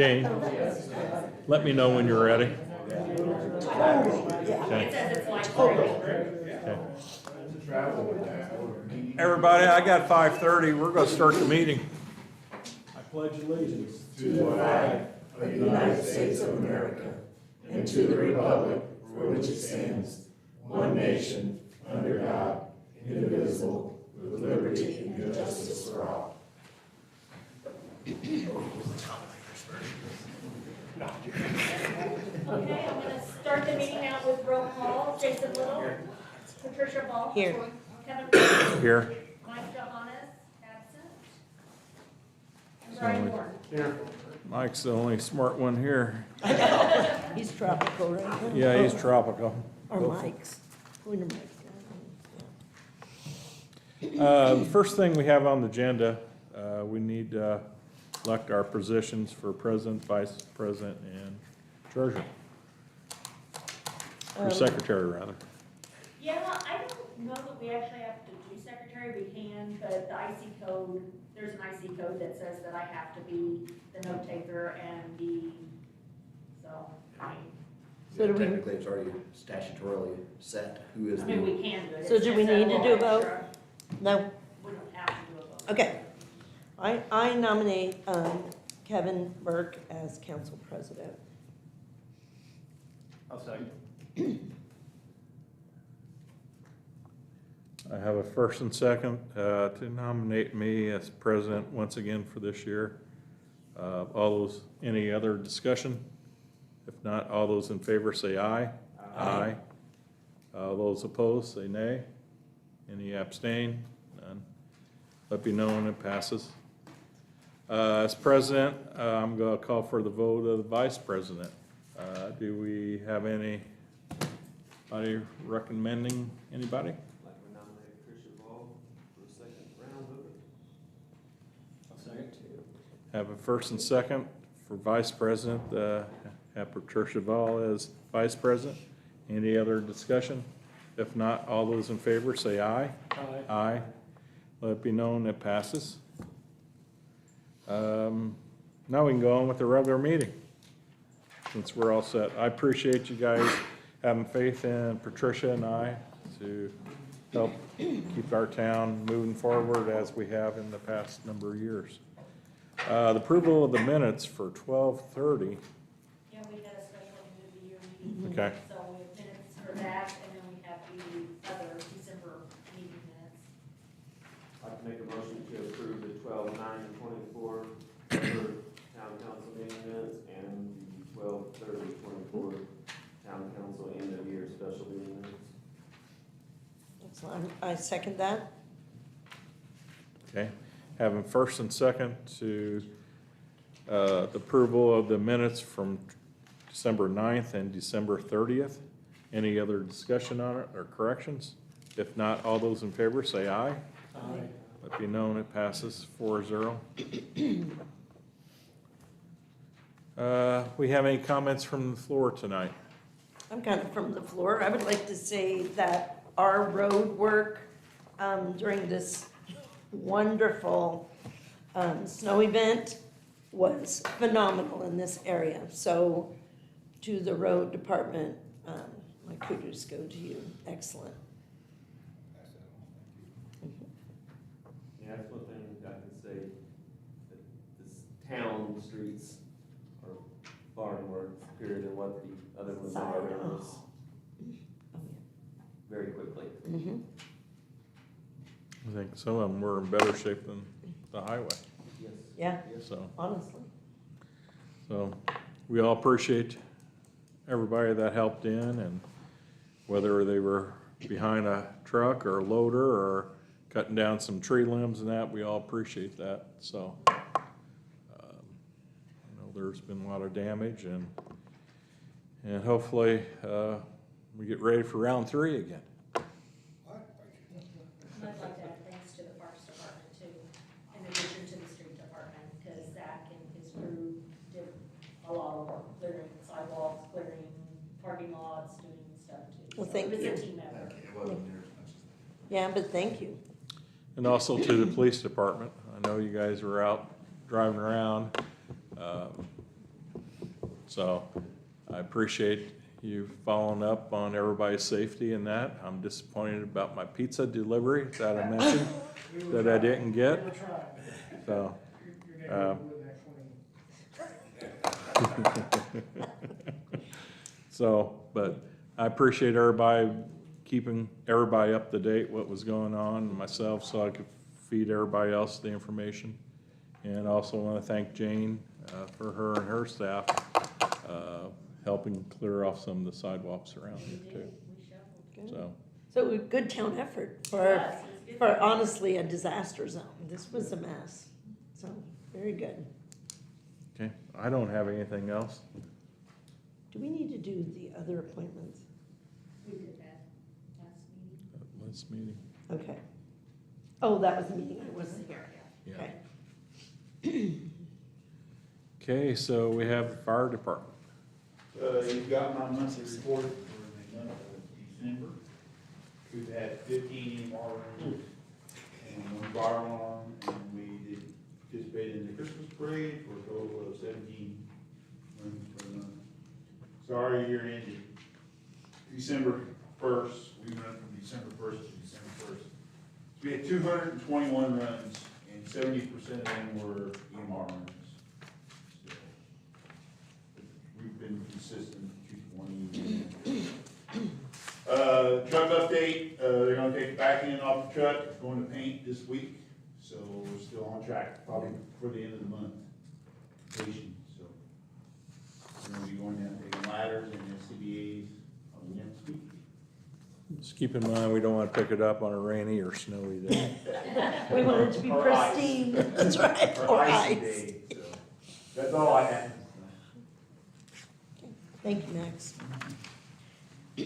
Jane, let me know when you're ready. Okay. Okay. Everybody, I got 5:30. We're going to start the meeting. I pledge allegiance to the flag of the United States of America and to the republic for which it stands, one nation, under God, indivisible, with liberty and justice for all. Okay, I'm going to start the meeting out with roll call. Jason Little. Patricia Ball. Here. Kevin Burke. Here. Mike Johannes, absent. And Brian Moore. Here. Mike's the only smart one here. He's tropical, right? Yeah, he's tropical. Or Mike's. Pointer Mike. The first thing we have on the agenda, we need to elect our positions for president, vice president, and treasurer. Or secretary, rather. Yeah, I don't know that we actually have to do secretary. We can, but the IC code, there's an IC code that says that I have to be the note taker and So do we- Technically, it's already statutorily set who is I mean, the, we can do it. So It's do we just a need to do a little vote? extra. No? We don't have to do a vote. Okay. I nominate Kevin Burke as council president. I'll second. I have a first and second to nominate me as president once again for this year. Any other discussion? If not, all those in favor say aye. Aye. Those opposed say nay. Any abstain? None. Let be known it passes. As president, I'm going to call for the vote of the vice president. Do we have anybody recommending anybody? I'd like to nominate Patricia Ball for the second round of it. I'll second. Have a first and second for vice president, have Patricia Ball as vice president. Any other discussion? If not, all those in favor say aye. Aye. Aye. Let it be known it passes. Now we can go on with the regular meeting, since we're all set. I appreciate you guys having faith in Patricia and I to help keep our town moving forward as we have in the past number of years. The approval of the minutes for 12:30. Yeah, we had a special end of the year meeting. Okay. So we have minutes for that, and then we have the other December meeting minutes. I'd like to make a motion to approve the 12/9/24 regular town council meeting minutes and the 12/30/24 town council end of year special meeting minutes. Excellent. I second that. Okay, having first and second to the approval of the minutes from December 9th and December 30th. Any other discussion on it or corrections? If not, all those in favor say aye. Aye. Let be known it passes 4-0. We have any comments from the floor tonight? I'm kind of from the floor. I would like to say that our road work during this wonderful snow event was phenomenal in this area. So to the road department, my kudos go to you. Excellent. Yeah, that's one thing I can say, that this town streets are far more superior than what the other ones are. It was very quickly. Mm-hmm. I think some of them were in better shape than the highway, Yes. Yeah, so. honestly. So we all appreciate everybody that helped in, and whether they were behind a truck or a loader or cutting down some tree limbs and that, we all appreciate that. So, there's been a lot of damage, and hopefully we get ready for round 3 again. And I'd like to add thanks to the Parks Department too, in addition to the Street Department, because Zach and his crew did a lot of work, clearing sidewalks, clearing parking lots, doing stuff too. Well, So thank it you. was a team effort. it wasn't near as much as that. Yeah, but thank you. And also to the police department. I know you guys were out driving around. So I appreciate you following up on everybody's safety and that. I'm disappointed about my pizza delivery that I mentioned, that I didn't get. So, so, but I appreciate everybody keeping everybody up to date, what was going on, and myself, so I could feed everybody else the information. And also want to thank Jane for her and her staff helping clear off some of the sidewalks around here too. So, So a good town effort for honestly a disaster zone. This was a mess. So, very good. okay, I don't have anything else. Do we need to do the other appointments? We did that last meeting. Last meeting. Okay. Oh, that was the meeting, I wasn't here. Yeah. Okay. Okay, so we have the fire department. You've got my monthly report for the month of December. We've had 15 EMR rooms and 1 fire alarm, and we did participate in the Christmas parade for a total of 17 rooms for the month. So our year ended December 1st. We went from December 1st to December 1st. So we had 221 runs, and 70% of them were EMR runs. We've been consistent, 220. Truck update, they're gonna take the back end off the truck, it's going to paint this week, so we're still on track, probably for the end of the month. Completion, so. We're gonna be going down, taking ladders and SCBA's on the next week. Just keep in mind, we don't want to pick it up on a rainy or snowy day. We want it to be Or ice. pristine. That's right. Or Or icy ice. day, so. That's all I have. Thank you, Max. All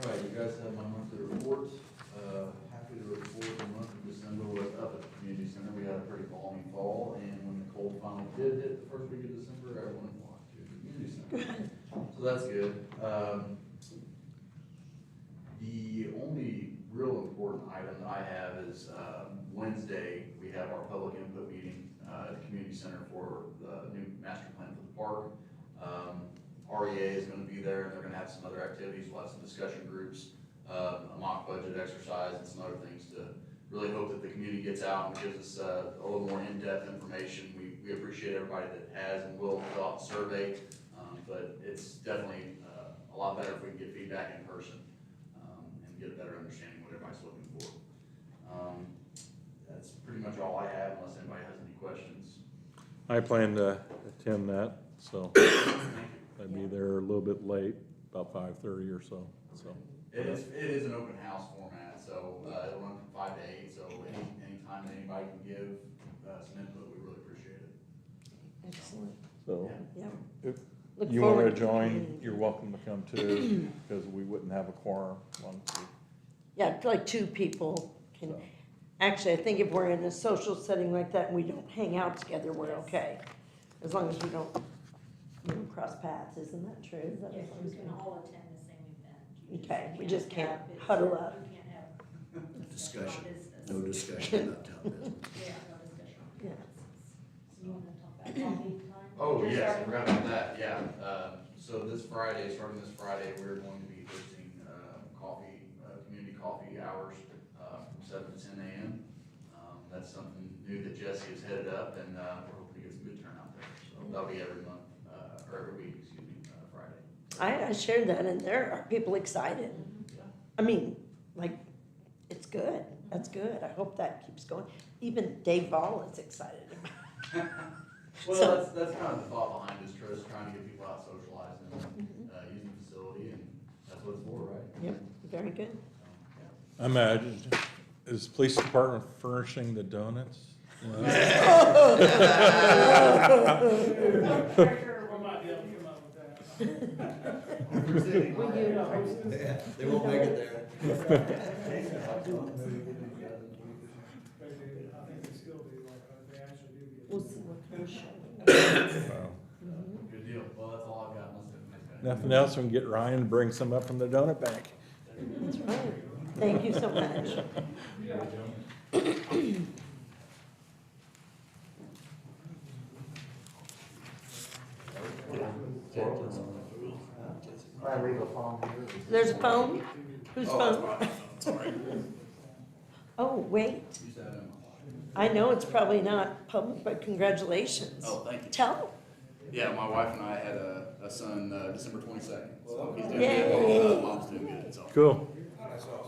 right, you guys have my monthly report. Happy to report the month of December was up at the community center. We had a pretty balmy fall, and when the cold finally did hit the first week of December, everyone flocked to the community center. So that's good. The only real important item that I have is, Wednesday, we have our public input meeting, at the community center for the new master plan for the park. REA is gonna be there, and they're gonna have some other activities, we'll have some discussion groups, a mock budget exercise, and some other things to really hope that the community gets out and gives us a little more in-depth information. We appreciate everybody that has and will fill out the survey, but it's definitely a lot better if we can get feedback in person and get a better understanding of what everybody's looking for. That's pretty much all I have, unless anybody has any questions. I plan to attend that, so Thank you. I'd be there a little bit late, about 5:30 or so, so. It is an open house format, so it'll run from 5 to 8, so anytime that anybody can give some input, we really appreciate it. Excellent. So Yeah. if Look you want forward to to join, meeting. you're welcome to come too, because we wouldn't have a quorum once we. Yeah, like 2 people can, So. actually, I think if we're in a social setting like that and we don't hang out together, we're okay. As long as we don't, cross paths, isn't that true? Is that Yes, as long you as we can don't- all attend the same event. You Okay, we just can't have- it's- huddle up. You can't have Discussion. business. No discussion about town business. Yeah, no discussion on Yeah. business. So you wanna talk about coffee time? Oh, Just yes, I starting- forgot about that, yeah. So this Friday, starting this Friday, we're going to be hosting, community coffee hours, from 7 to 10 a.m. That's something new that Jesse has headed up, and, we're hoping to get some good turnout there. So that'll be every month, or every week, Friday. I shared that, and there are people excited. Yeah. I mean, like, it's good. That's good. I hope that keeps going. Even Dave Ball is excited. Well, So- that's kind of the thought behind this, trying to get people out socializing, using the facility, and that's what it's for, right? Yep, very good. So, yeah. I imagine, is police department furnishing the donuts? Treasurer I will- might be able to come up with that. They won't make it there. I think they still do, like, they actually do get. We'll see what comes. Wow. Good deal. Well, that's all I've got. Unless Nothing else, we can get Ryan to bring some up from the donut bank. That's right. Thank you so much. I leave a phone here? There's a phone? Whose phone? Oh, wait. I know it's probably not public, but congratulations. Oh, thank you. Tell Yeah, my wife and I had a son, December 22nd, so he's doing Yay. good. Mom's doing good, so. Cool.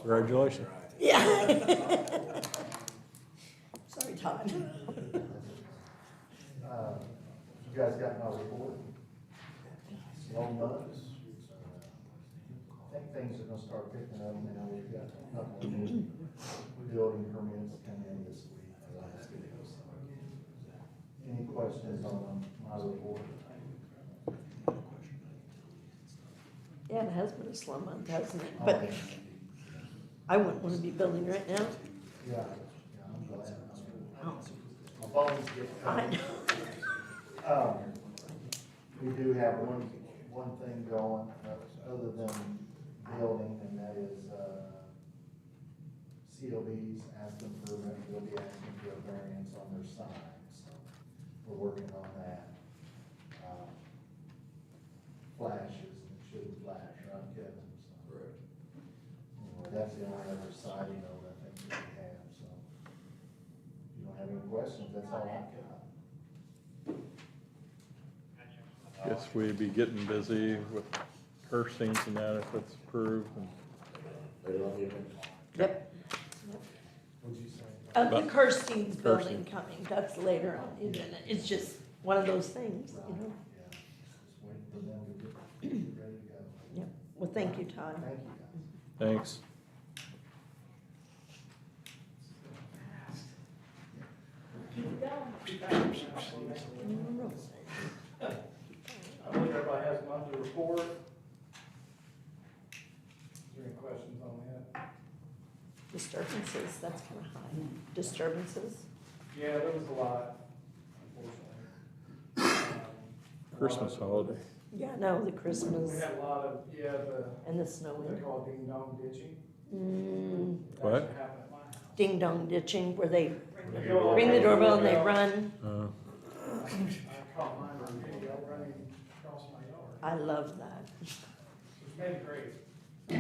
Congratulations. Yeah. Sorry, Todd. You guys got my report? Slow months. I think things are gonna start picking up now. We've got a couple of new building permits come in this week. Any questions on my report? Yeah, it has been a slow month, hasn't it? But I wouldn't want to be building right now. Yeah, I'm glad. My phones get I covered. know. We do have one thing going, other than building, and that is, COB's asking for, they'll be asking for a variance on their sign, so we're working on that. Flashes, it shouldn't flash, right, Kevin? So, anyway, that's the only other siding note I think that we have, so. If you don't have any questions, that's all I've got. Guess we'd be getting busy with cursings and that if it's approved. Yep. What'd you say? The Kirstein's building Kirstein. coming, that's later on the agenda. It's just one of those things, you know? Yeah, just waiting for them to get ready to go. Yep. Well, thank you, Todd. Thank you, guys. Thanks. I believe everybody has a monthly report. Is there any questions on that? Disturbances, that's kind of high. Disturbances? Yeah, there was a lot, unfortunately. Christmas holiday. Yeah, no, the Christmas We had a lot of, and the what they snowing. call ding dong ditching. Mm, It What? actually happened at my house. ding dong ditching, where they Go ring the all doorbell and they over. run. I caught mine on video running across my yard, I love that. which made it great. I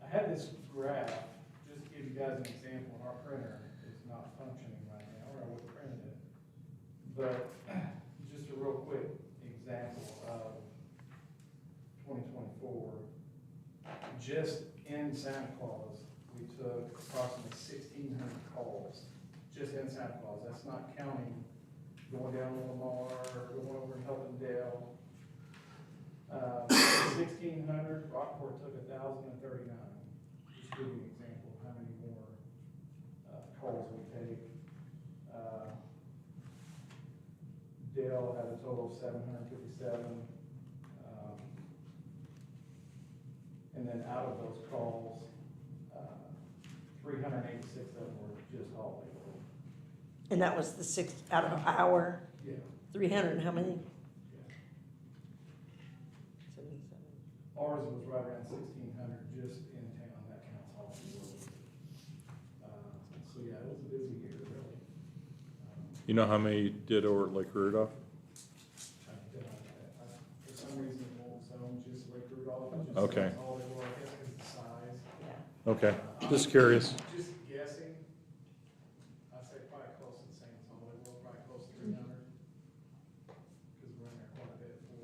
had this graph, just to give you guys an example, and our printer is not functioning right now, or I would have printed it. But just a real quick example of 2024, just in Santa Claus, we took approximately 1,600 calls, just in Santa Claus. That's not counting going down to Lamar, or going over and helping Dale. 1,600, Rockport took 1,039. Just to give you an example of how many more calls we take. Dale had a total of 757. And then out of those calls, 386 of them were just holiday related. And that was the 6 out of hour, Yeah. 300, and how many? Yeah. 77. Ours was right around 1,600 just in town, that counts holiday related. So yeah, it was a busy year, really. You know how many did over at Lake Rudolph? For some reason, it won't zone just Lake Rudolph. It just Okay. says holiday roll, I guess because of the size. Yeah. Okay, just curious. Just guessing, I'd say probably close to the same as holiday roll, probably close to 300. Because we're in there quite a bit for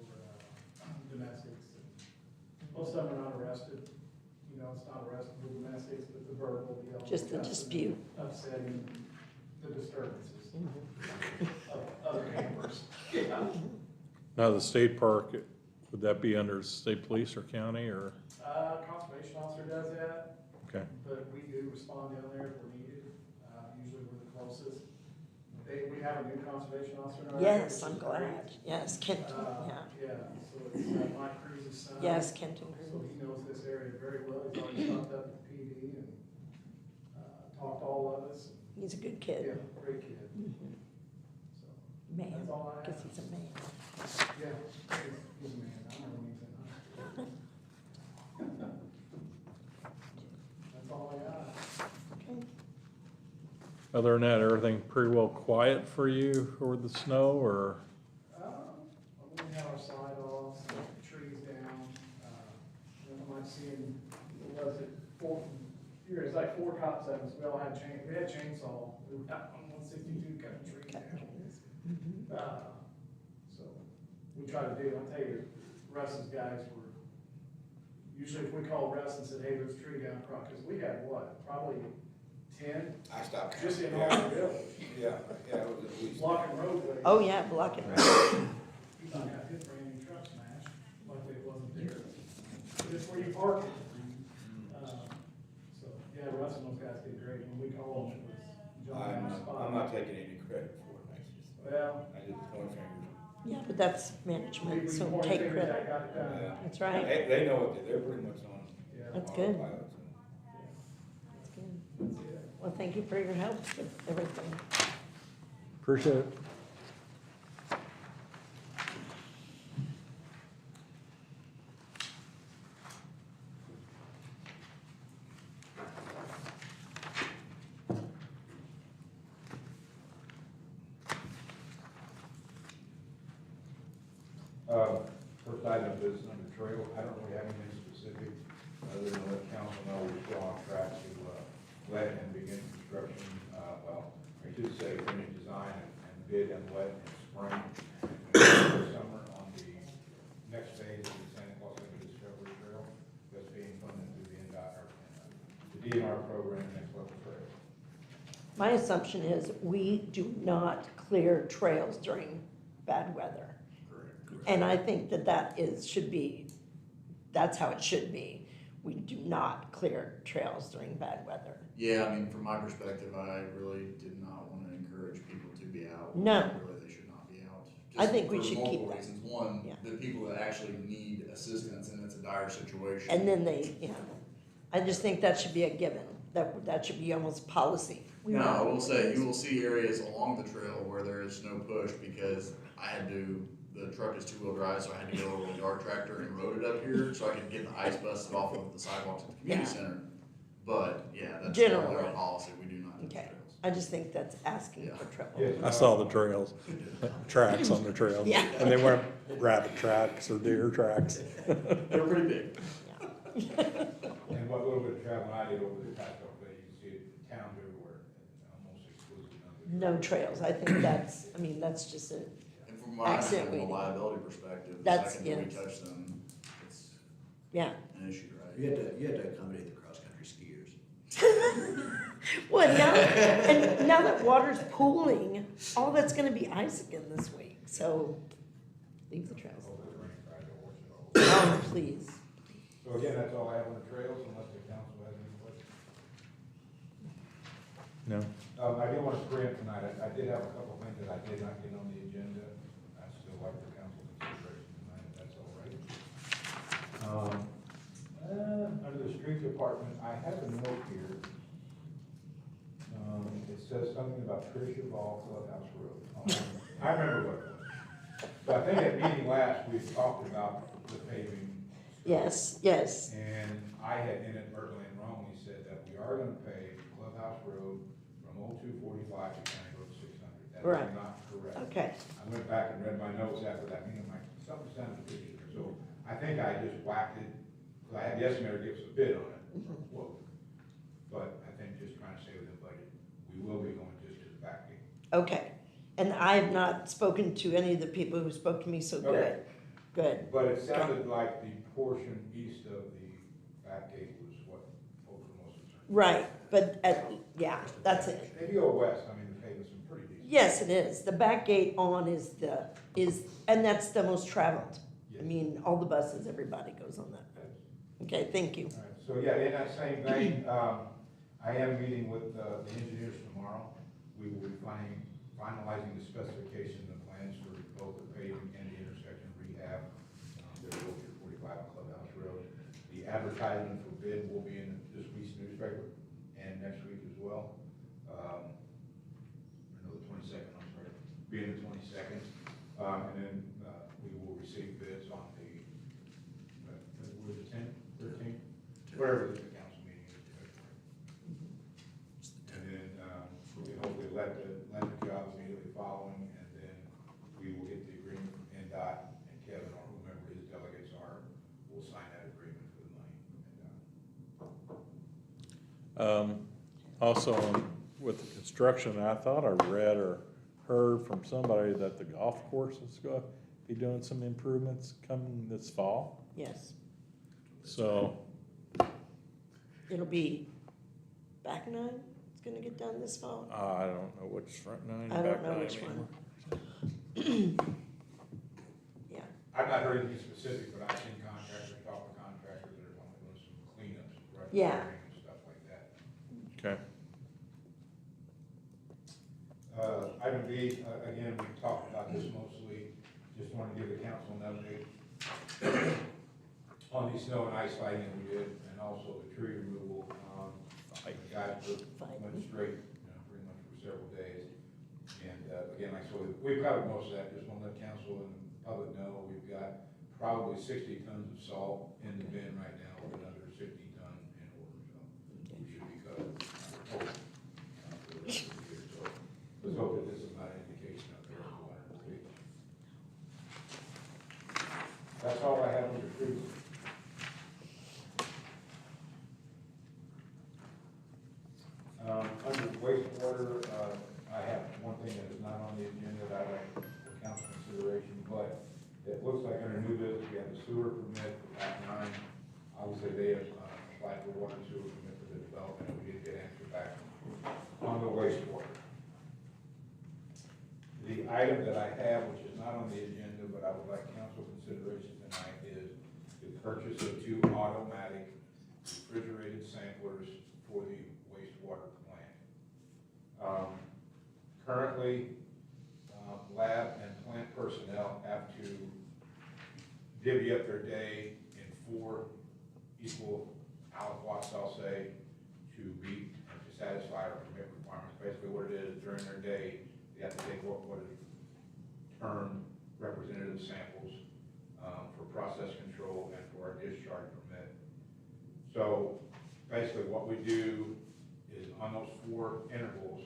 domestics. Most of them are not arrested. You know, it's not arrested for domestics, but the verbal, the elder Just the cussing, dispute. upsetting, the disturbances Mhm. of other campers. Yeah. Now, the state park, would that be under state police or county or? Conservation officer does that, Okay, but we do respond down there if we're needed. Usually we're the closest. We have a new conservation officer in our area. Yes, which I'm is glad. great. Yes, Kenton, yeah. Yeah, so it's Mike Cruz's son. Yes, Kenton So Cruz. he knows this area very well. He's already talked up at the PD and talked to all of us. He's a good Yeah, kid. great kid. Mhm. So Man, that's all I because have. he's a man. Yeah, he's a man. I remember when he was in high school. That's all I got. Okay. other than that, everything pretty well quiet for you over the snow or? We have our side offs, trees down, like 4 cops of us, we all had we had chainsaw, we were out on 162 cutting trees down. So, we try to do, I'll tell you, Russ's guys were, usually if we called Russ and said, hey, there's a tree down across, because we had what, probably 10, I stopped. just in all the village, Yeah, yeah, it was at least. blocking roadways. Oh, yeah, blocking. He about got his brand new truck smashed, luckily it wasn't there, just where you park it. So, yeah, Russ and those guys did great, when we called them, it was jumping on the spot. I'm not taking any credit for it, I just, Well, I just point fingers. Yeah, but that's we management, so pointed take fingers credit. at got it done. Yeah. That's right. They know what they're pretty much on. Yeah. That's good. autopilot, so. That's good. That's it. Well, thank you for your help with everything. Appreciate it. First item of business under trail, I don't really have anything specific, other than let council know we're still on track to, let and begin construction, well, I should say finish design and bid and let in spring. And summer on the next phase of the Santa Claus Lake Discovery Trail, that's being funded through the NDOT, or, the DNR program, Next Level Trail. My assumption is we do not clear trails during bad weather. And I think that should be, that's how it should be. We do not clear trails during bad weather. Yeah, I mean, from my perspective, I really did not want to encourage people to be out. No. Really, they should not be out. I think we Just should for keep multiple that. reasons. One, Yeah. the people that actually need assistance and it's a dire situation. And then I just think that should be a given, that should be almost policy. No, I will say, you will see areas along the trail where there is no push because the truck is two-wheel drive, so I had to go over a yard tractor and road it up here so I could get the ice busted off of the sidewalks at the community Yeah. center. But, yeah, that's Generally. our policy, we do not do Okay, trails. I just think that's asking for trouble. Yes. I saw the trails, tracks on the trails. Yeah. And they weren't rabbit tracks or deer tracks. They're pretty big. And what little bit of travel I did over the past couple of days, you see it towns everywhere, almost exclusive. No trails, I think that's just a, And from my Accident from a waiting. liability perspective, the That's- second that we yes. touch them, it's yeah. an issue, right? You had to accommodate the cross-country skiers. Well, and now that water's pooling, all that's gonna be ice again this week, so leave the trails Hopefully alone. the rain tries to wash it all. Oh, please. So again, that's all I have on the trails, unless the council has any questions. No. I didn't want to preempt tonight, I did have a couple of things that I did not get on the agenda. I'd still like the council consideration tonight, if that's all right. Under the street department, I have a note here. It says something about Tricia Ball Clubhouse Road. I remember what it was. So I think at meeting last, we talked about the paving. Yes, yes, And I had inadvertently and wrongly said that we are gonna pave Clubhouse Road from 0245 to County Road 600. That Right. is not correct. okay, I went back and read my notes after that meeting, I'm like, something sounded fishy there. So I think I just whacked it, because I had the estimator give us a bid on it, or a quote. But I think just trying to stay within budget, we will be going just to the back gate. okay. And I have not spoken to any of the people who spoke to me, so good, Okay. good. But it sounded like the portion east of the back gate was what folks were most concerned. Right, but yeah, that's it. If you go west, I mean, the pavement's some pretty decent. Yes, it is. The back gate on is and that's the most traveled. I Yes. mean, all the buses, everybody goes on that. Okay, thank you. All right, so yeah, in that same vein, I am meeting with the engineers tomorrow. We will be finalizing the specification, the plans for both the paving and the intersection rehab. They're both at 45 Clubhouse Road. The advertisement for bid will be in this week's newspaper and next week as well. No, the 22nd, I'm sorry, be in the 22nd. And then we will receive bids on the, was it 10th, 13th? Wherever the council meeting is. And then, we can hopefully let the job immediately following, and then we will get the agreement from NDOT, and Kevin or whomever his delegates are, will sign that agreement for the money. Also, with the construction, I thought I read or heard from somebody that the golf course is going to be doing some improvements coming this fall. Yes, So, it'll be back nine, it's gonna get done this fall. I don't know which front nine, I back don't know nine which anymore. one. Yeah, I've not heard anything specific, but I've seen contractors, talk with contractors that are only doing some cleanups, right? Yeah. And stuff like that. Okay. Item B, again, we talked about this mostly, just wanted to give the council an update on the snow and ice fighting that we did, and also the tree removal. The guys went straight, pretty much for several days. And, again, like, so we've covered most of that, just want to let council and the public know, we've got probably 60 tons of salt in the bin right now, with another 60 ton in order, so we should be covered. For the rest of the year, so let's hope that this is not an indication of there is water leak. That's all I have on the trees. Under wastewater, I have one thing that is not on the agenda that I'd like for council consideration, but it looks like under new business, we have a sewer permit for Act 9. Obviously, they have applied for water and sewer permit for the development, and we did get answer back on the wastewater. The item that I have, which is not on the agenda, but I would like council consideration tonight, is the purchase of 2 automatic refrigerated samplers for the wastewater plant. Currently, lab and plant personnel have to divvy up their day in 4 equal aliquots, I'll say, to meet and to satisfy our permit requirements. Basically what it is, during their day, they have to take what is termed representative samples for process control and for our discharge permit. So basically what we do is on those 4 intervals,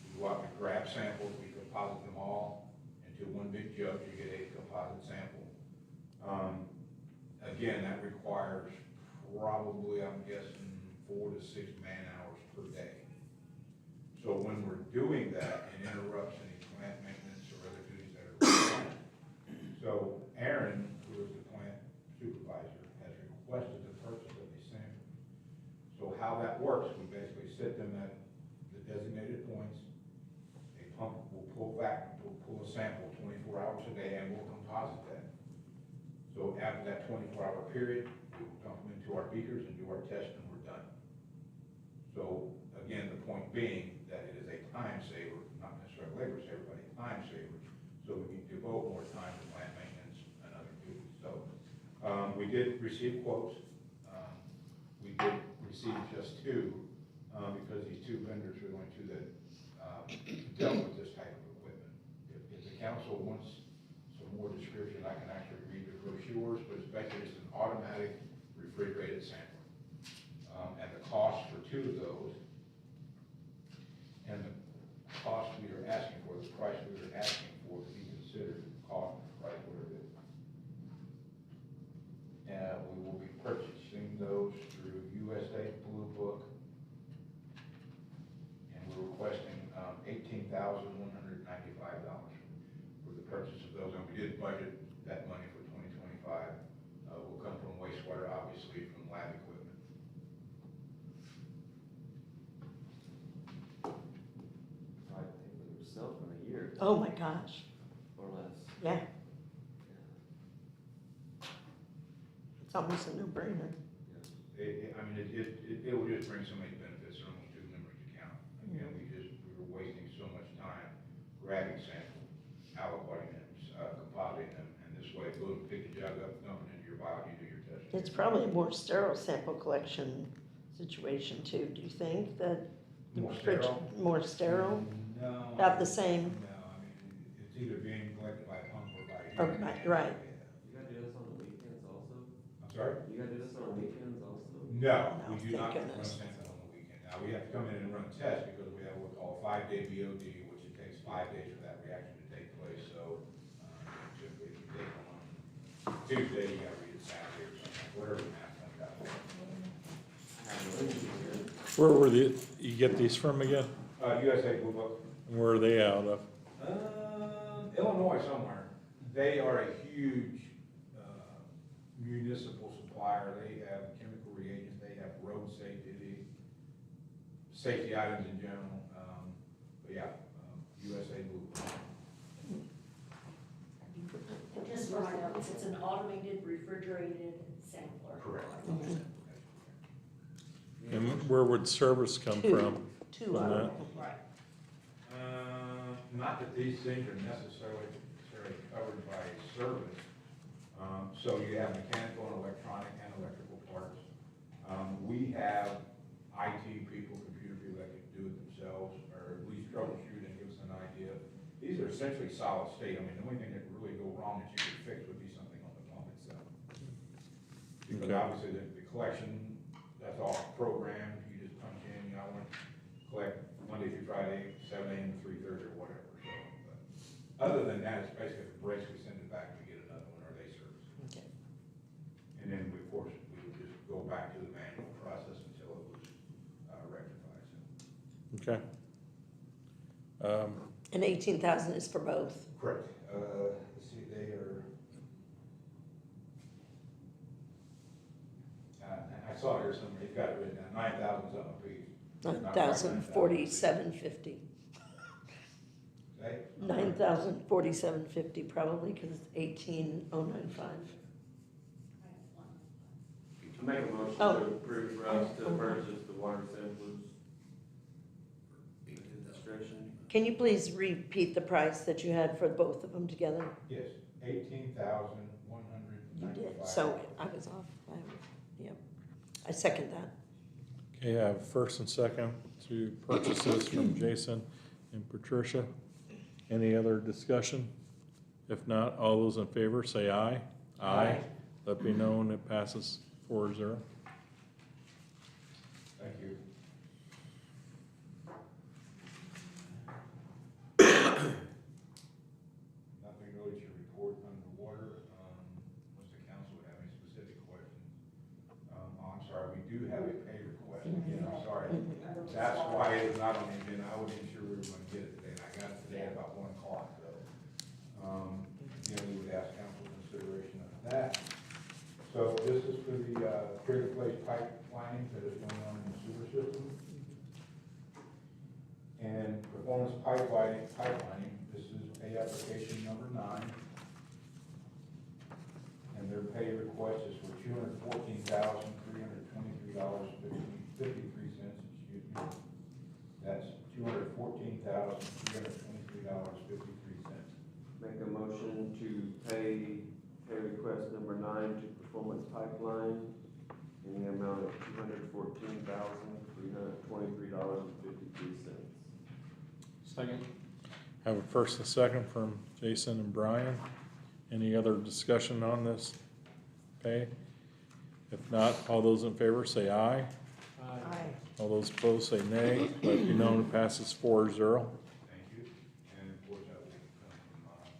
we go out and grab samples, we composite them all into one big jug, you get a composite sample. Again, that requires probably, I'm guessing, 4 to 6 man hours per day. So when we're doing that, it interrupts any plant maintenance or other duties that are required. So Aaron, who is the plant supervisor, has requested the purchase of these samples. So how that works, we basically sit them at the designated points. A pump will pull a sample 24 hours a day, and we'll composite that. So after that 24-hour period, we will dump them into our beakers and do our test, and we're done. So again, the point being that it is a time saver, not necessarily a labor saver, but a time saver. So we can devote more time to plant maintenance and other duties. So we did receive quotes. We did receive just 2 because these 2 vendors are the only 2 that dealt with this type of equipment. If the council wants some more description, I can actually read the brochures, but it's basically just an automatic refrigerated sampler. And the cost for 2 of those, and the cost we are asking for, the price we are asking for to be considered cost, price, whatever it is. And we will be purchasing those through USA Blue Book. And we're requesting $18,195 for the purchase of those. And we did budget that money for 2025. Will come from wastewater, obviously, from lab equipment. I think we were selling in a year, oh my gosh, or less. yeah, it's almost a no-brainer. It will just bring so many benefits, they're almost too numerous to count. Again, we were wasting so much time grabbing samples, aliquoting them, compositing them, and this way, boom, pick the jug up, dump it into your vial, you do your test. It's probably a more sterile sample collection situation too, do you think, that? the More refrig- sterile? More sterile, No. about the same, No, it's either being collected by pump or by. or, right, You gotta do this on the weekends also? I'm sorry? You gotta do this on the weekends also? No, No, we do not thank run goodness. samples on the weekend. Now, we have to come in and run tests because we have what we call a 5-day BOD, which it takes 5 days for that reaction to take place. So typically, if you take them on Tuesday, you gotta read it Saturday or something, whatever the math comes out. I have no engineer. Where were you get these from again? USA Blue Book. Where are they out of? Illinois somewhere. They are a huge municipal supplier. They have chemical reagents, they have road safety items in general. But yeah, USA Blue Book. And just for my notes, it's an automated refrigerated sampler. Correct. And where would service come Two. from? Two on out that? of Right. Not that these things are necessarily covered by service. So you have mechanical and electronic and electrical parts. We have IT people, computer people that can do it themselves, or at least troubleshoot and give us an idea. These are essentially solid state. I mean, the only thing that could really go wrong that you could fix would be something on the pump itself. Because Okay. obviously the collection, that's all programmed. You just punch in, I want to collect Monday through Friday, 7 a.m. to 3:30 or whatever. So, but other than that, it's basically if it breaks, we send it back, we get another one, or they service it. Okay. And then, of course, we would just go back to the manual process until it was rectified. So. Okay. And 18,000 is for both. Correct. Let's see, they are. I saw here somewhere, you've got it written down, 9,000 something a piece. 9,047.50. Okay? 9,047.50 probably, because it's 18,095. I make a motion Oh. to approve for us to purchase the water samplers. Discretion. Can you please repeat the price that you had for both of them together? Yes, $18,195. You did, so I was off. Yep. I second that. Okay, I have first and second to purchase this from Jason and Patricia. Any other discussion? If not, all those in favor say aye. Aye. Let me know when it passes 4-0. Thank you. Nothing really to report underwater, unless the council would have any specific questions. Oh, I'm sorry, we do have a pay request, again, I'm sorry. That's why it is not on the agenda, I wasn't sure we were gonna get it today, and I got it today at about 1 o'clock, so. Again, we would ask council consideration of that. So this is for the, trigger place pipelining that is going on in the sewer system. And performance pipelining, this is pay application number 9. And their pay request is for $214,323.53, excuse me. That's $214,323.53. Make a motion to pay request number 9 to Performance Pipeline in the amount of $214,323.53. Second. Have a first and second from Jason and Brian. Any other discussion on this pay? If not, all those in favor say aye. Aye. All those opposed say nay. Let me know when it passes 4-0. Thank you. And of course, that will come from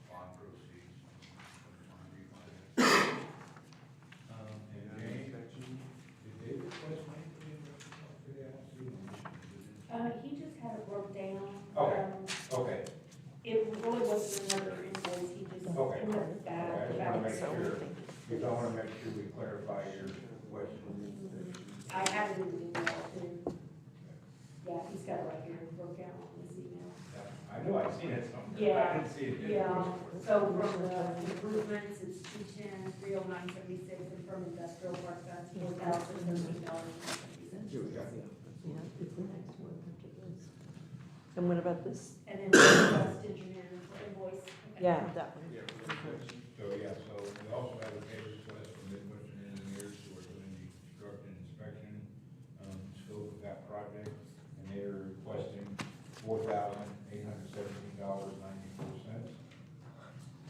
bond proceeds. And Jane, did they request money for the investment today? I don't see them. He just had it broke down. Okay. Okay. It really wasn't another invoice, he just Okay. looked Okay, I back. just want to make So we sure, think- because I want to make sure we clarify your question. I have it in the email too. Yeah, he's got it right here, broke out on his email. I knew I'd seen it somewhere. but I Yeah, didn't see it yet. yeah, so from the improvements, it's 210,309.76, and from industrial park, that's $4,013.70. Here we go. Yeah, it's the next one after this. And what about this? And then the West engineer invoice. Okay. Yeah, that one. So, yeah, so we also have a pay request from Midwestern Engineers who are doing the construction inspection, scope of that project. And they are requesting $4,817.94.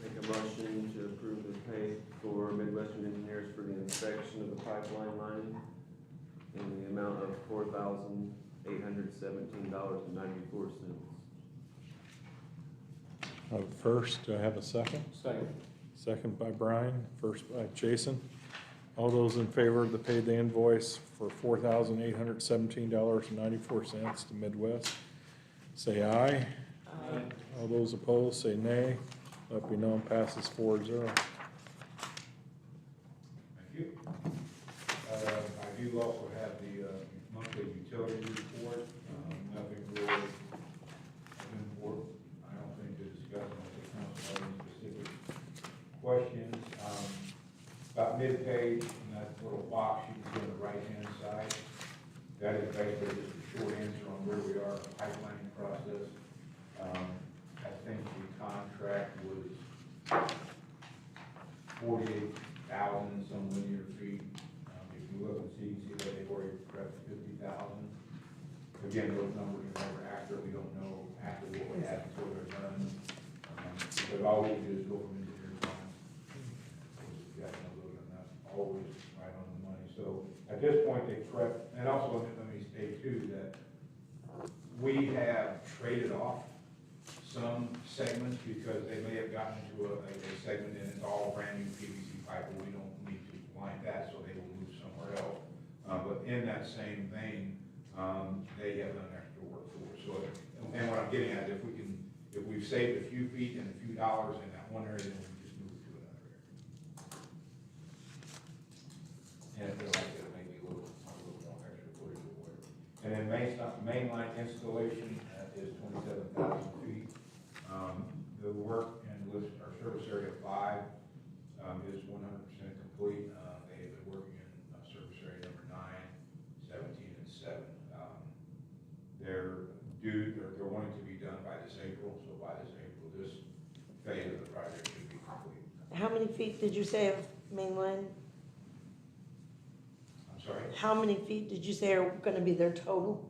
Make a motion to approve the pay for Midwestern Engineers for the inspection of the pipeline line in the amount of $4,817.94. First, do I have a second? Second. Second by Brian, first by Jason. All those in favor to pay the invoice for $4,817.94 to Midwest, say aye. All those opposed, say nay. Let me know, passes 4-0. Thank you. I do also have the monthly utility report. Nothing really important, I don't think, to discuss unless the council has any specific questions. About mid-page, in that little box you can see on the right-hand side, that is basically just a short answer on where we are in the pipeline process. I think the contract was 48,000 some linear feet. If you look and see, you see that they've already prepped 50,000. Again, those numbers are never accurate. We don't know actually what we have until they're done. But all we do is go from engineer time. You guys know those are not always right on the money. So at this point, they prep, and also let me state too that we have traded off some segments because they may have gotten into a segment and it's all brand new PVC pipe and we don't need to line that, so they will move somewhere else. But in that same vein, they have done extra work for us. So, and what I'm getting at is if we've saved a few feet and a few dollars in that one area, then we just move it to another area. And if they're like that, maybe a little more extra footage or whatever. And then mainline installation is 27,000 feet. The work and list, our service area 5 is 100% complete. They have been working in service area number 9, 17, and 7. They're wanting to be done by this April, so by this April, this phase of the project should be complete. How many feet did you say of main line? I'm sorry? How many feet did you say are gonna be their total?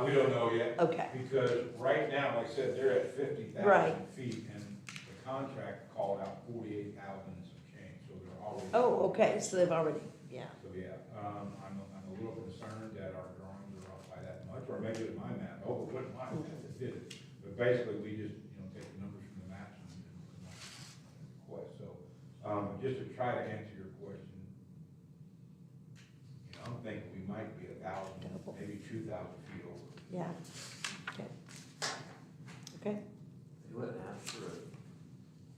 We don't know yet. Okay. Because right now, like I said, they're at 50,000 Right. feet, and the contract called out 48,000 and some change, so they're already. Oh, okay, so they've already, yeah. So, yeah, I'm a little concerned that our drawings are off by that much, or maybe it's my math, it wasn't my math that did it. But basically, we just, take the numbers from the maps and request, so, just to try to answer your question, I'm thinking we might be 1,000, maybe 2,000 feet over. Yeah, okay. Okay, You wouldn't ask for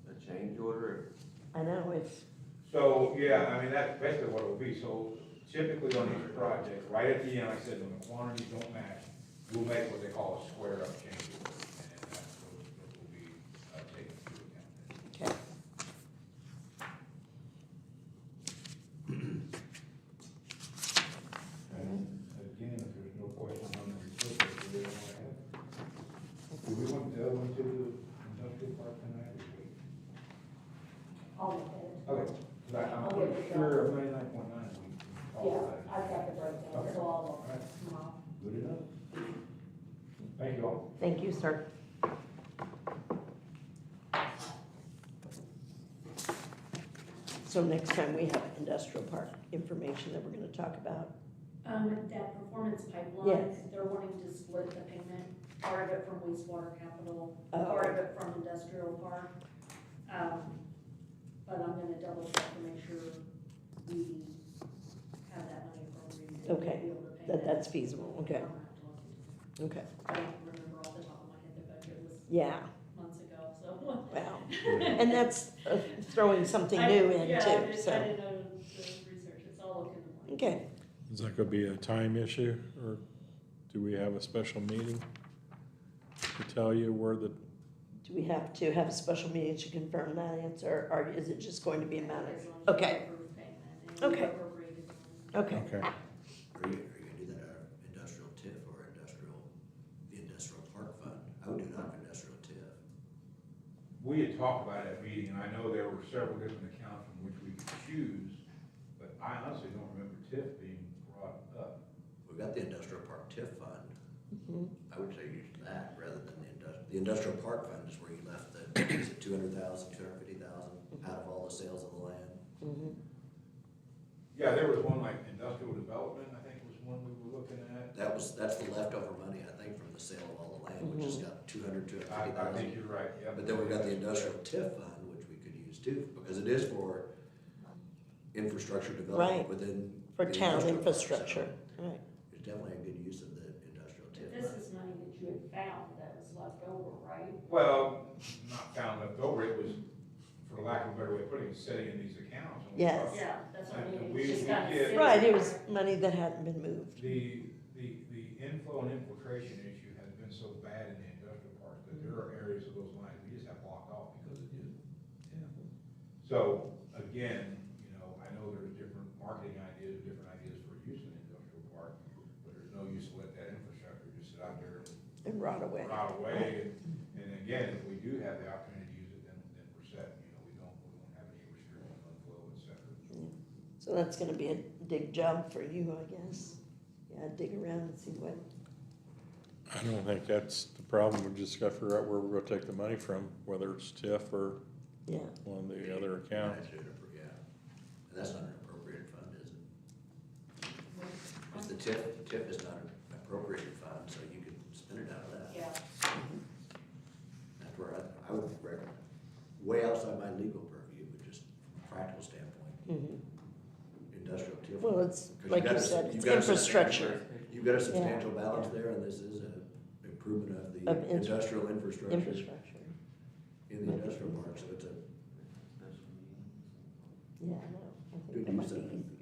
a change order? I know, it's, So, yeah, I mean, that's basically what it will be. So typically on each project, right at the end, like I said, when the quantities don't match, we'll make what they call a square up change order. And that's what will be taken into account. okay. And again, if there's no question on the report, that we don't want to have. Do we want the other one to the industrial park tonight? Or wait? I'll look at it. Okay, 'cause I'm I'll get it sure of 99.9, we called Yeah, that. I've got the breakdown, Okay. so I'll All look right. tomorrow. Good enough. Thank you all. Thank you, sir. So next time we have industrial park information that we're gonna talk about. That performance pipeline, Yes. they're wanting to split the payment, part of it from wastewater capital, Oh. part of it from industrial park. But I'm gonna double check to make sure we have that money appropriated. to Okay, be able to pay that's feasible, okay, I'm gonna have to look into okay, it. I don't remember off the top of my head, the budget was yeah, months ago, so. wow. And that's throwing something new in Yeah, I too, didn't so, know the research, it's all looking like. okay. Is that gonna be a time issue, or do we have a special meeting to tell you where the, Do we have to have a special meeting to confirm that answer, or is it just going to be a matter? As long as you Okay. approve payment and Okay. appropriated funds. Okay, okay, Are you gonna do that out of industrial TIF or the industrial park fund? I would do it out of industrial TIF. We had talked about it at meeting, and I know there were several different accounts from which we could choose, but I honestly don't remember TIF being brought up. We've got the industrial park TIF fund. mhm, I would say use that rather than the industrial park fund is where you left the, is it 200,000, 250,000 out of all the sales of the land? mhm. Yeah, there was one like industrial development, I think was one we were looking at. That's the leftover money, I think, from the sale of all the land, which has got 200, I think 250,000. you're right, yeah. But then we've got the industrial TIF fund, which we could use too, because it is for infrastructure development Right. within. For the town industrial park, infrastructure, so right. It's definitely a good use of the industrial But tip. this is money that you had found that was left over, right? Well, not found left over, it was, for lack of a better way of putting it, sitting in these accounts. And we Yes. thought Yeah, that's what I mean, We- it's just we kind of get- sitting Right, it there. was money that hadn't been moved. The inflow and infiltration issue has been so bad in the industrial park that there are areas of those lines we just have blocked off because it is. So, again, you know, I know there's different marketing ideas, different ideas for use in the industrial park, but there's no use to let that infrastructure just sit out there And rot away. and rot away. And again, if we do have the opportunity to use it, then we're set, you know, we won't have any restrictions on flow, et cetera. So that's gonna be a dig job for you, I guess. Yeah, dig around and see what, I don't think that's the problem. We just gotta figure out where we're gonna take the money from, whether it's TIF or yeah. one of the other accounts. Yeah, and that's not an appropriated fund, is it? Because the tip is not an appropriated fund, so you could spend it out of that. Yeah, That's where I would recommend, way outside my legal purview, but just from a practical standpoint, Mhm. industrial tip. Well, it's, 'Cause like got you a- said, it's you've got a infrastructure, You've got a substantial balance there, and this is an improvement of the Of industrial infrastructure infrastructure. in the industrial park, so it's a Yeah, no, I think Good that might use be of it. easier.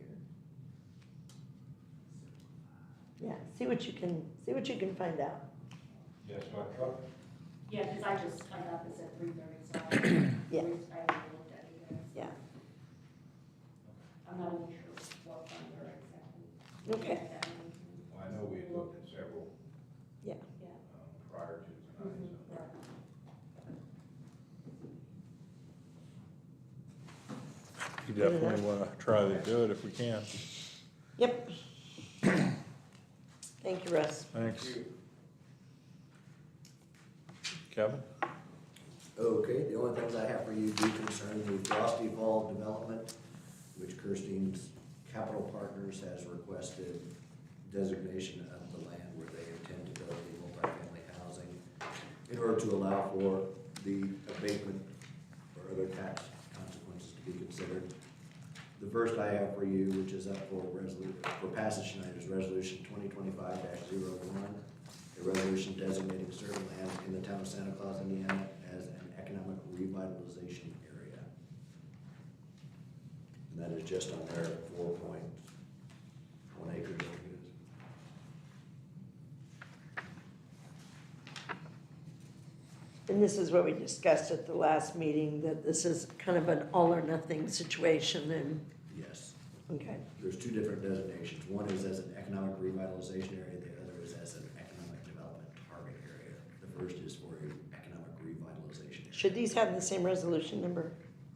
Yeah, see what you can find out. Yes, my truck, yeah, because I got this at 3:30, so I haven't Yeah. even looked at it yet. Yeah. I'm not even sure what fund they're exactly. Okay. well, I know we had looked at several, Yeah. Yeah. prior to tonight, Mhm, so. right. You definitely wanna try to do it if we can. Yep. Thank you, Russ. Thanks. Kevin? Okay, the only things I have for you do concern the Frosty Fall development, which Kirstein's Capital Partners has requested designation of the land where they intend to build the multifamily housing in order to allow for the abatement or other tax consequences to be considered. The first I have for you, which is up for passage tonight, is Resolution 2025-01, a resolution designating certain land in the town of Santa Claus, Indiana as an economic revitalization area. And that is just on their 4.1 acres, I think it is. And this is what we discussed at the last meeting, that this is kind of an all or nothing situation and, Yes, okay, there's two different designations. One is as an economic revitalization area, the other is as an economic development target area. The first is for an economic revitalization area. should these have the same resolution number?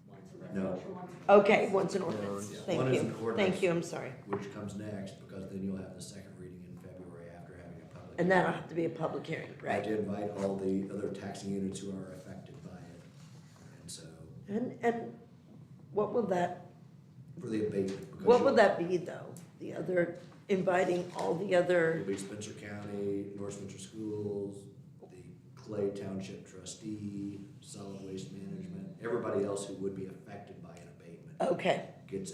One's a No. resolution, one's a- Okay, one's an ordinance, Yeah, thank one is you, an ordinance. thank you, I'm sorry. Which comes next, because then you'll have the second reading in February after having a public. And that'll have to be a public hearing, I right? did invite all the other taxing units who are affected by it, and so, And what will that, for the abatement. because what will you'll- that be though? The other, inviting all the other, It'll be Spencer County, North Spencer Schools, the Clay Township trustee, solid waste management, everybody else who would be affected by an abatement okay, gets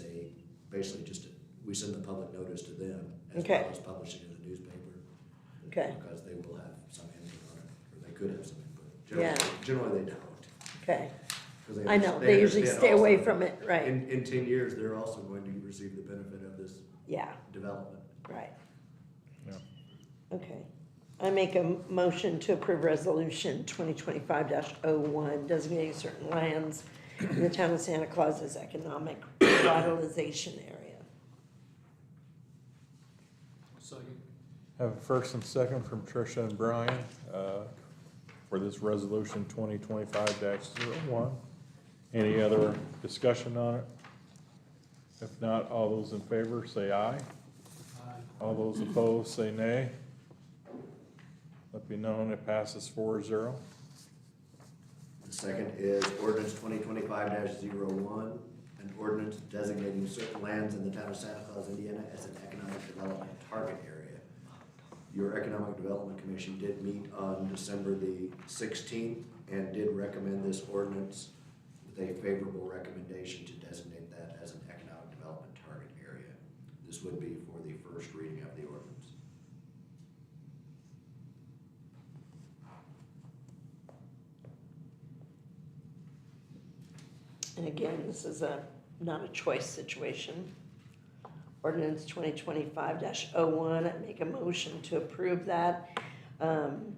basically we send the public notice to them as Okay. well as publishing in the newspaper. okay, Because they will have some input on it, or they could have some input. Yeah. Generally, they don't. okay. 'Cause they I know, understand- they usually understand stay away also from it, right? In 10 years, they're also going to receive the benefit of this Yeah, development. right. Yeah. Okay. I make a motion to approve resolution 2025-01, designating certain lands in the town of Santa Claus as economic revitalization area. Second. Have a first and second from Tricia and Brian, for this resolution 2025-01. Any other discussion on it? If not, all those in favor say aye. All those opposed say nay. Let be known it passes 4-0. The second is ordinance 2025-01, an ordinance designating certain lands in the town of Santa Claus, Indiana as an economic development target area. Your Economic Development Commission did meet on December the 16th and did recommend this ordinance with a favorable recommendation to designate that as an economic development This would be for the first reading of the ordinance. And again, this is not a choice situation. Ordinance 2025-01, I make a motion to approve that,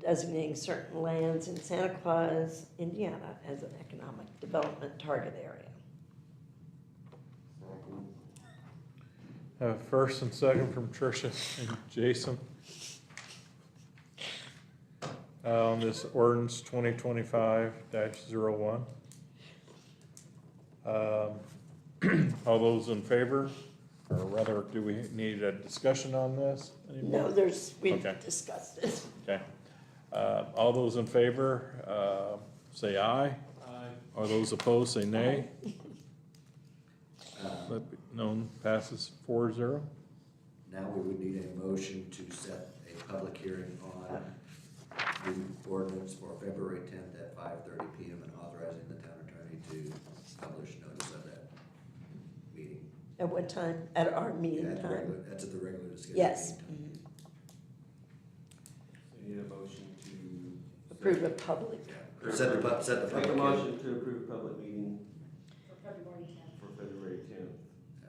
designating certain lands in Santa Claus, Indiana as an economic development target area. Second. First and second from Tricia and Jason. On this ordinance 2025-01. All those in favor, or rather, do we need a discussion on this anymore? No, we've Okay. discussed it. Okay. All those in favor, say aye. Aye. All those opposed, say nay. Let be known, passes 4-0. Now we would need a motion to set a public hearing on the ordinance for February 10th at 5:30 PM and authorizing the town attorney to publish notice of that meeting. At what time? At our meeting Yeah, time? that's at the regular scheduled Yes. meeting time. So you need a motion to. Approve a public. Yeah. Set the Make a public hearing motion to approve public meeting For February 10th. for February 10th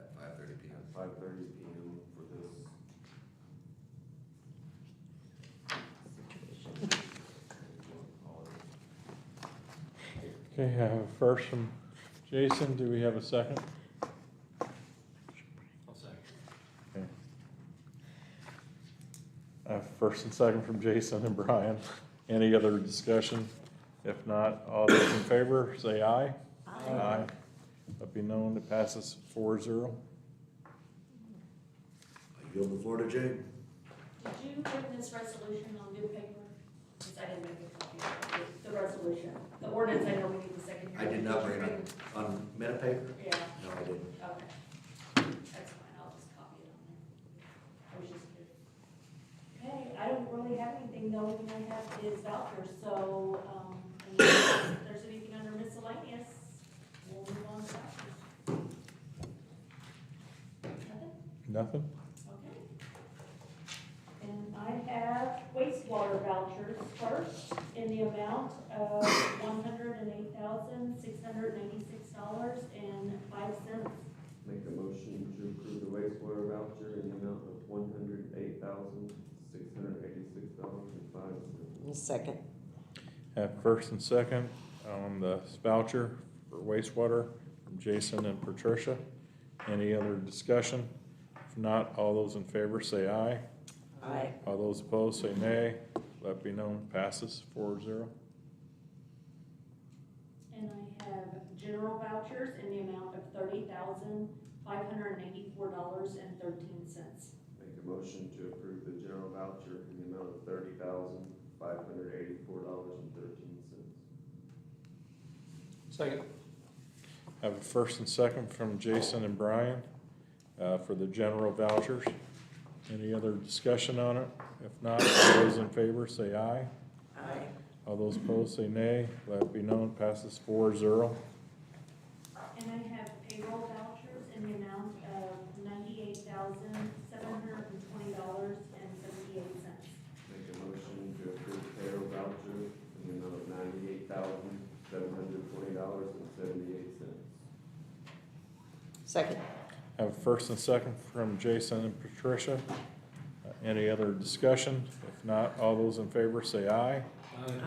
at 5:30 PM. at 5:30 PM for this. Okay, I have a first from Jason. Do we have a second? I'll second. Okay. First and second from Jason and Brian. Any other discussion? If not, all those in favor, say aye. Aye. Let be known, it passes 4-0. I yield the floor to Jane. Did you bring this resolution on new paper? Because I didn't make a copy of it, the resolution. The ordinance, I know we need the second I hearing. did not bring it on minute paper? Yeah, No, I didn't. okay. That's fine, I'll just copy it on there. I was just curious. Okay, I don't really have anything, the only thing I have is vouchers, so, if there's anything under miscellaneous, we'll move on to vouchers. Nothing? Nothing? Okay. And I have wastewater vouchers first in the amount of $108,686.05. Make a motion to approve the wastewater voucher in the amount of $108,686.05. Second. Have first and second on the voucher for wastewater from Jason and Patricia. Any other discussion? If not, all those in favor say aye. Aye. All those opposed say nay. Let be known, passes 4-0. And I have general vouchers in the amount of $30,584.13. Make a motion to approve the general voucher in the amount of $30,584.13. Second. Have a first and second from Jason and Brian for the general vouchers. Any other discussion on it? If not, all those in favor say aye. Aye. All those opposed say nay. Let it be known, passes 4-0. And I have payroll vouchers in the amount of $98,720.78. Make a motion to approve payroll voucher in the amount of $98,720.78. Second. Have a first and second from Jason and Patricia. Any other discussion? If not, all those in favor say aye.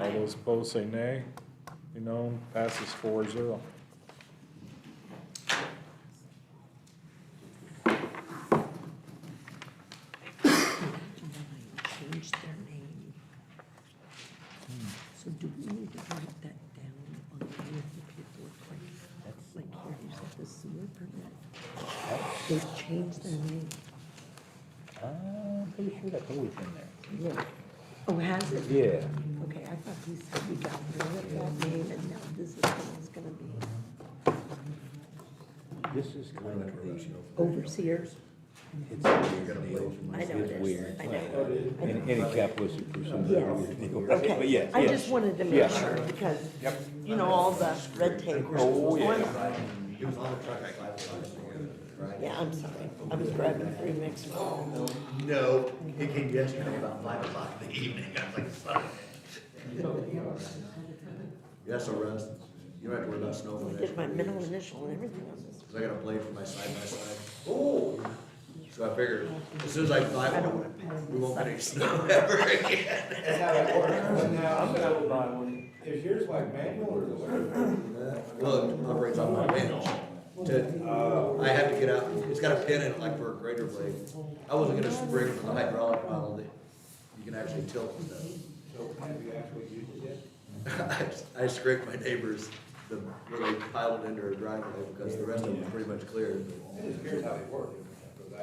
All those opposed say nay. Be known, passes 4-0. Changed their name. So do we need to write that down on the paperwork? Like here, you said the sewer permit. They've changed their name. I'm pretty sure that's always been there. Yeah. Oh, has it? Yeah. Okay, I thought we said we got rid of that name and now this is what it's gonna be. This is kind of the, Overseers? it's weird deal. I know it It's is. weird. I know. Any capitalistic person. Yes. But Okay, yes, I yes. just wanted to make Yeah. sure because, Yep. you know, all the red tape. Oh, yeah. He was on the truck at 5 o'clock. Friday. Yeah, I'm sorry. I was driving through Mexico. No, it came yesterday about 5 o'clock in the evening. I was like, fuck. Yeah, so Russ, you don't have to worry about snow for I the did next my couple middle years. initial and everything on this. Cause I got a blade for my side-by-side. Oh! So I figured, as soon as I buy one, we won't get any snow ever again. That's how that works. But now, I'm gonna have to buy one. is yours like manual or electric? Well, it operates on my bench. I have to get out, it's got a pin in it like for a grater blade. I wasn't gonna spring for the hydraulic model that you can actually tilt and stuff. So have you actually used it yet? I scraped my neighbors, where they piled it into her driveway because the rest of them was pretty much clear. Here's how they work, because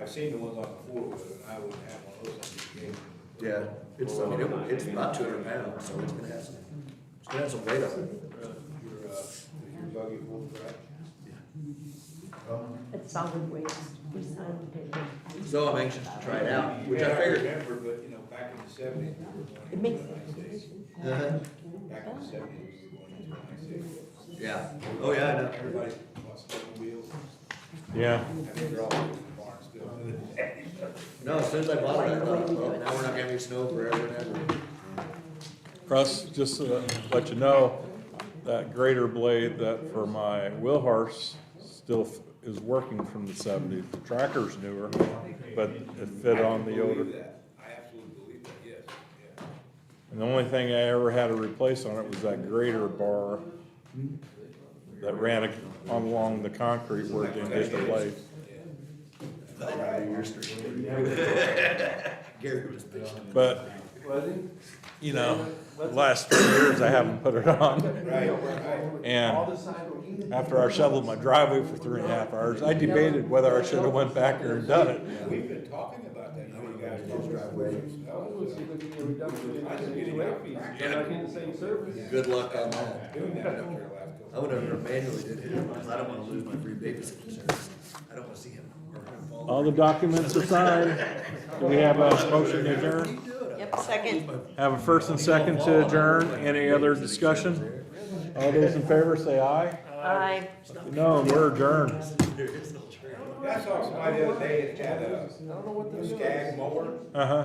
I've seen the ones on the floor with it, and I wouldn't have one of those in the game. Yeah, it's about 200 pounds, so it's gonna have some weight on it. Your buggy full track. It's solid waste. We signed the paper. So I'm anxious to try it out, which I figured. Remember, but, you know, back in the seventies, we were going. It makes into the United States. Uh-huh. Back in the seventies, we were going into the United States. Yeah, oh yeah, I know. Everybody wants snowmobiles, Yeah. and they're all in the barn still. No, as soon as I bought it, I thought, well, now we're not gonna have any snow forever and ever. Russ, just to let you know, that grater blade that for my wheel horse still is working from the 70s. The tractor's newer, but it fit on the older. I absolutely believe that, yes, yeah. And the only thing I ever had to replace on it was that grater bar that ran along the concrete where it didn't hit the blade. Gary was bitching. But, Was he? you know, the last 3 years I haven't put it on. Right, right. And after I shoveled my driveway for 3.5 hours, I debated whether I should have went back there and done it. We've been talking about that, you know, you guys Just just drive drive away. We'll see if we can get a reduction in the late fees, but not getting the same service. Good luck on that. doing that up there last couple. I would have manually did it, because I don't wanna lose my free babysitter service. I don't wanna see him or him fall. All the documents are signed. Do we have a motion to adjourn? Yep, second. Have a first and second to adjourn. Any other discussion? All those in favor say aye. Aye. No, we're adjourned. I saw somebody the other day that had a skag mower. Uh-huh.